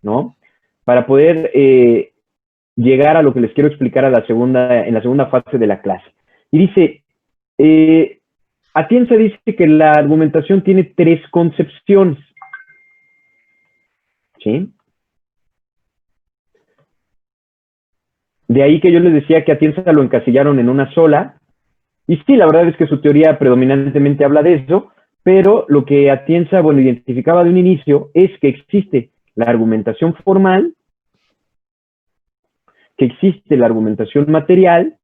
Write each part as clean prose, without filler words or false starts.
¿no? Para poder llegar a lo que les quiero explicar en la segunda fase de la clase. Y dice, Atienza dice que la argumentación tiene 3 concepciones. ¿Sí? De ahí que yo les decía que Atienza lo encasillaron en una sola. Y sí, la verdad es que su teoría predominantemente habla de eso, pero lo que Atienza, bueno, identificaba de un inicio es que existe la argumentación formal, que existe la argumentación material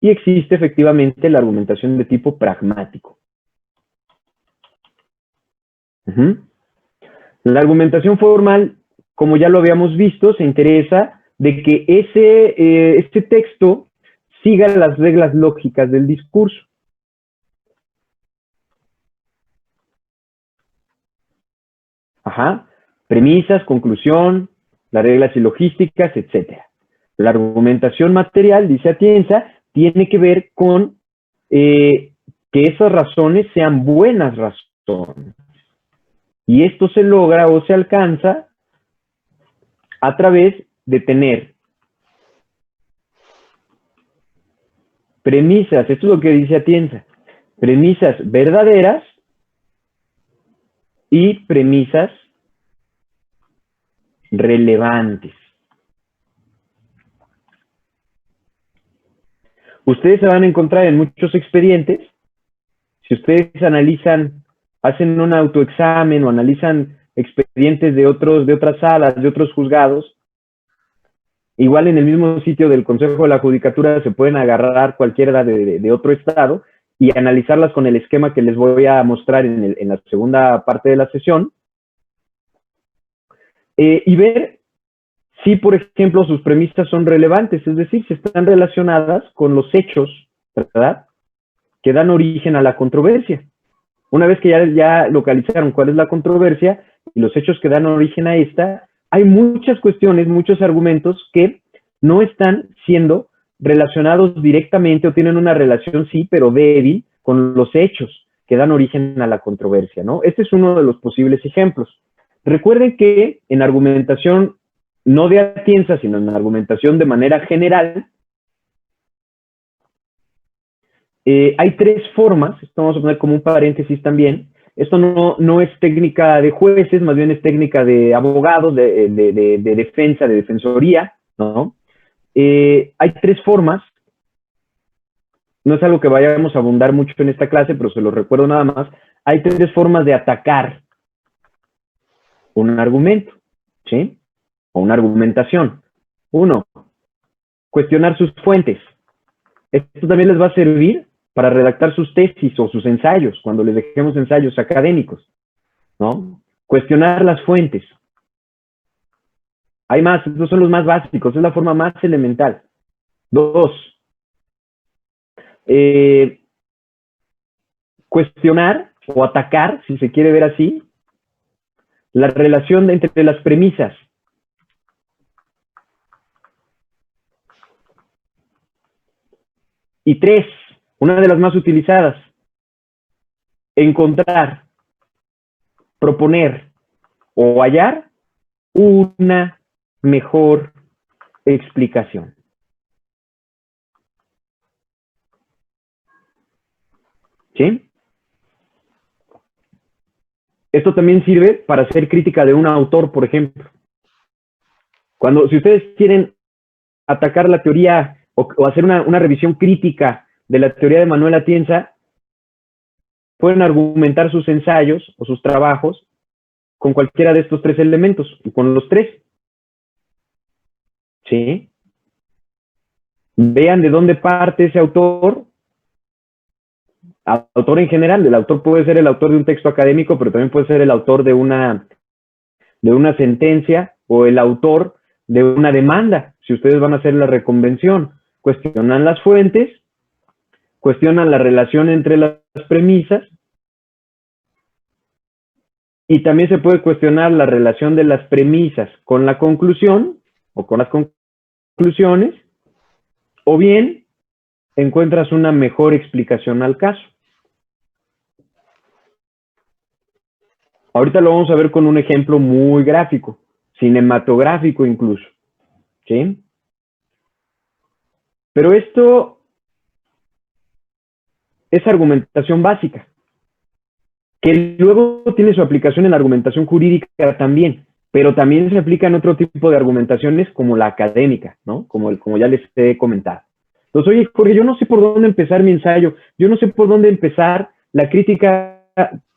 y existe efectivamente la argumentación de tipo pragmático. La argumentación formal, como ya lo habíamos visto, se interesa de que este texto siga las reglas lógicas del discurso. Premisas, conclusión, las reglas silogísticas, etc. La argumentación material, dice Atienza, tiene que ver con que esas razones sean buenas razones. Y esto se logra o se alcanza a través de tener premisas, esto es lo que dice Atienza, premisas verdaderas y premisas relevantes. Ustedes se van a encontrar en muchos expedientes, si ustedes analizan, hacen un autoexamen o analizan expedientes de otras salas, de otros juzgados, igual en el mismo sitio del Consejo de la Judicatura se pueden agarrar cualquiera de otro estado y analizarlas con el esquema que les voy a mostrar en la segunda parte de la sesión, y ver si, por ejemplo, sus premisas son relevantes, es decir, si están relacionadas con los hechos, ¿verdad?, que dan origen a la controversia. Una vez que ya localizaron cuál es la controversia y los hechos que dan origen a esta, hay muchas cuestiones, muchos argumentos que no están siendo relacionados directamente o tienen una relación, sí, pero débil, con los hechos que dan origen a la controversia, ¿no? Este es uno de los posibles ejemplos. Recuerden que en argumentación, no de Atienza, sino en argumentación de manera general, hay 3 formas, esto vamos a poner como un paréntesis también, esto no es técnica de jueces, más bien es técnica de abogados, de defensa, de defensoría, ¿no? Hay 3 formas, no es algo que vayamos a abundar mucho en esta clase, pero se lo recuerdo nada más, hay 3 formas de atacar un argumento, ¿sí? O una argumentación. 1, cuestionar sus fuentes. Esto también les va a servir para redactar sus tesis o sus ensayos, cuando les dejemos ensayos académicos, ¿no? Cuestionar las fuentes. Hay más, estos son los más básicos, es la forma más elemental. 2, cuestionar o atacar, si se quiere ver así, la relación entre las premisas. Y 3, una de las más utilizadas, encontrar, proponer o hallar una mejor explicación. ¿Sí? Esto también sirve para hacer crítica de un autor, por ejemplo. Si ustedes quieren atacar la teoría o hacer una revisión crítica de la teoría de Manuel Atienza, pueden argumentar sus ensayos o sus trabajos con cualquiera de estos 3 elementos, con los 3. ¿Sí? Vean de dónde parte ese autor. Autor en general, el autor puede ser el autor de un texto académico, pero también puede ser el autor de una sentencia o el autor de una demanda, si ustedes van a hacer la reconvención. Cuestionan las fuentes, cuestionan la relación entre las premisas, y también se puede cuestionar la relación de las premisas con la conclusión o con las conclusiones, o bien encuentras una mejor explicación al caso. Ahorita lo vamos a ver con un ejemplo muy gráfico, cinematográfico incluso, ¿sí? Pero esto es argumentación básica, que luego tiene su aplicación en la argumentación jurídica también, pero también se aplica en otro tipo de argumentaciones como la académica, ¿no? Como ya les he comentado. Entonces, oye, Jorge, yo no sé por dónde empezar mi ensayo, yo no sé por dónde empezar la crítica,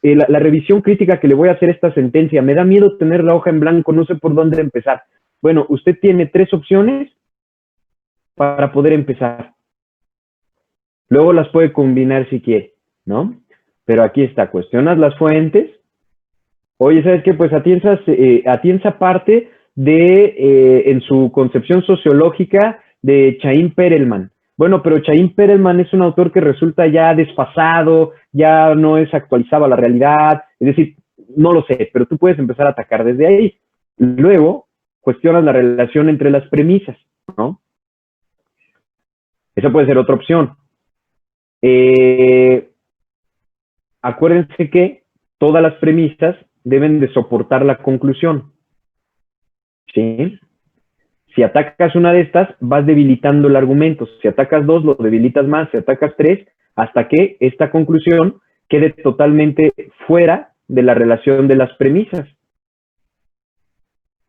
la revisión crítica que le voy a hacer a esta sentencia, me da miedo tener la hoja en blanco, no sé por dónde empezar. Bueno, usted tiene 3 opciones para poder empezar. Luego las puede combinar si quiere, ¿no? Pero aquí está, cuestionas las fuentes. Oye, ¿sabes qué? Pues Atienza parte en su concepción sociológica de Chaim Perelman. Bueno, pero Chaim Perelman es un autor que resulta ya desfasado, ya no es actualizado a la realidad, es decir, no lo sé, pero tú puedes empezar a atacar desde ahí. Luego, cuestionas la relación entre las premisas, ¿no? Esa puede ser otra opción. Acuérdense que todas las premisas deben de soportar la conclusión, ¿sí? Si atacas una de estas, vas debilitando el argumento. Si atacas 2, lo debilitas más. Si atacas 3, hasta que esta conclusión quede totalmente fuera de la relación de las premisas,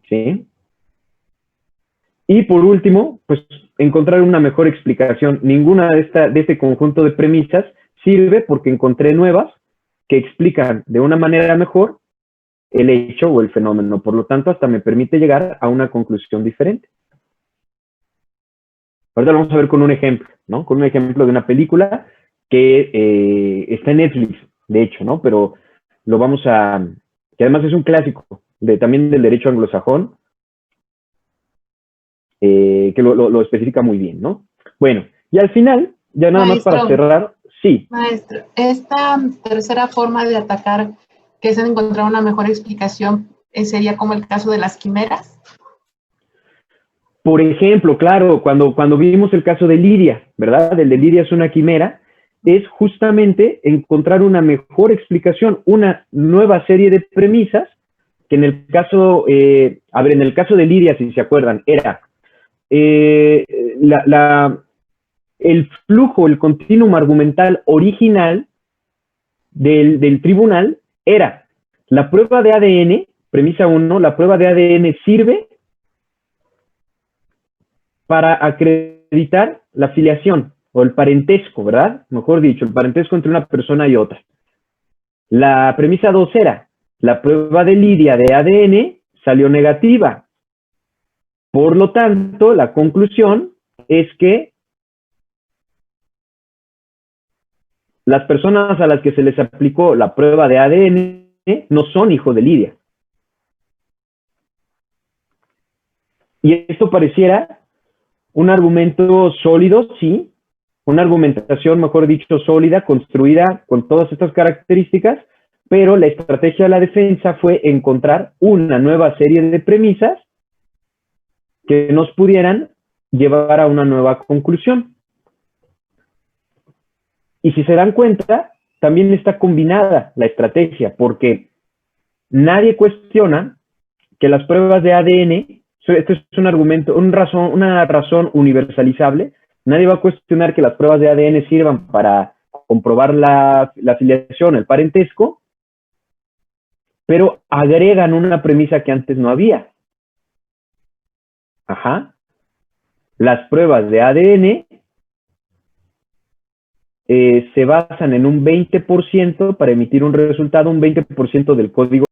¿sí? Y por último, pues encontrar una mejor explicación. Ninguna de este conjunto de premisas sirve porque encontré nuevas que explican de una manera mejor el hecho o el fenómeno. Por lo tanto, hasta me permite llegar a una conclusión diferente. Ahorita lo vamos a ver con un ejemplo, ¿no? Con un ejemplo de una película que está en Netflix, de hecho, ¿no? Pero lo vamos a... que además es un clásico también del derecho anglosajón, que lo especifica muy bien, ¿no? Bueno, y al final, ya nada más para cerrar, sí. Maestro, esta tercera forma de atacar, que es encontrar una mejor explicación, sería como el caso de las quimeras. Por ejemplo, claro, cuando vimos el caso de Lidia, ¿verdad? El de Lidia es una quimera, es justamente encontrar una mejor explicación, una nueva serie de premisas, que en el caso, en el caso de Lidia, si se acuerdan, era el flujo, el continuum argumental original del tribunal era la prueba de ADN, premisa 1, la prueba de ADN sirve para acreditar la filiación o el parentesco, ¿verdad? Mejor dicho, el parentesco entre una persona y otra. La premisa 2 era, la prueba de Lidia de ADN salió negativa. Por lo tanto, la conclusión es que las personas a las que se les aplicó la prueba de ADN no son hijos de Lidia. Y esto pareciera un argumento sólido, sí, una argumentación, mejor dicho, sólida, construida con todas estas características, pero la estrategia de la defensa fue encontrar una nueva serie de premisas que nos pudieran llevar a una nueva conclusión. Y si se dan cuenta, también está combinada la estrategia, porque nadie cuestiona que las pruebas de ADN, esto es un argumento, una razón universalizable, nadie va a cuestionar que las pruebas de ADN sirvan para comprobar la filiación, el parentesco, pero agregan una premisa que antes no había. Ajá. Las pruebas de ADN se basan en un 20% para emitir un resultado, un 20% del código